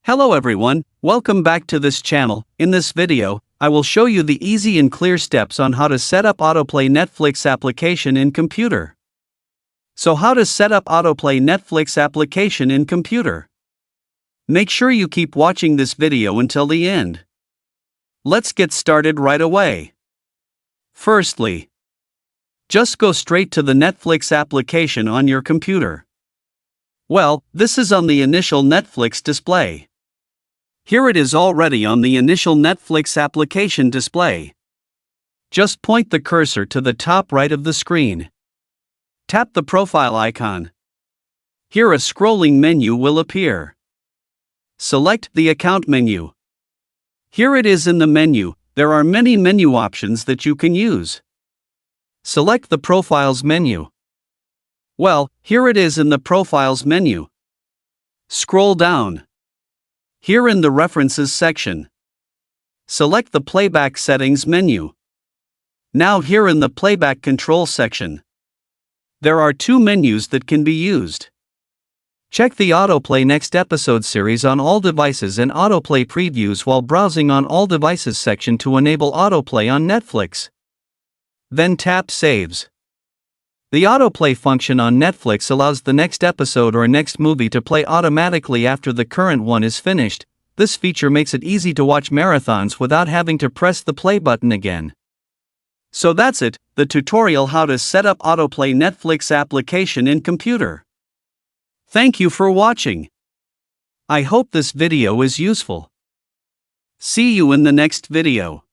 Hello everyone, welcome back to this channel. In this video, I will show you the easy and clear steps on how to set up Autoplay Netflix application in computer. So how to set up Autoplay Netflix application in computer? Make sure you keep watching this video until the end. Let's get started right away. Firstly, just go straight to the Netflix application on your computer. Well, this is on the initial Netflix display. Here it is already on the initial Netflix application display. Just point the cursor to the top right of the screen. Tap the profile icon. Here a scrolling menu will appear. Select the account menu. Here it is in the menu. There are many menu options that you can use. Select the Profiles menu. Well, here it is in the Profiles menu. Scroll down. Here in the References section, select the Playback Settings menu. Now here in the Playback Control section, there are two menus that can be used. Check the Autoplay Next Episode series on all devices and Autoplay Previews while browsing on all devices section to enable Autoplay on Netflix. Then tap Saves. The autoplay function on Netflix allows the next episode or next movie to play automatically after the current one is finished. This feature makes it easy to watch marathons without having to press the play button again. So that's it, the tutorial how to set up Autoplay Netflix application in computer. Thank you for watching. I hope this video is useful. See you in the next video.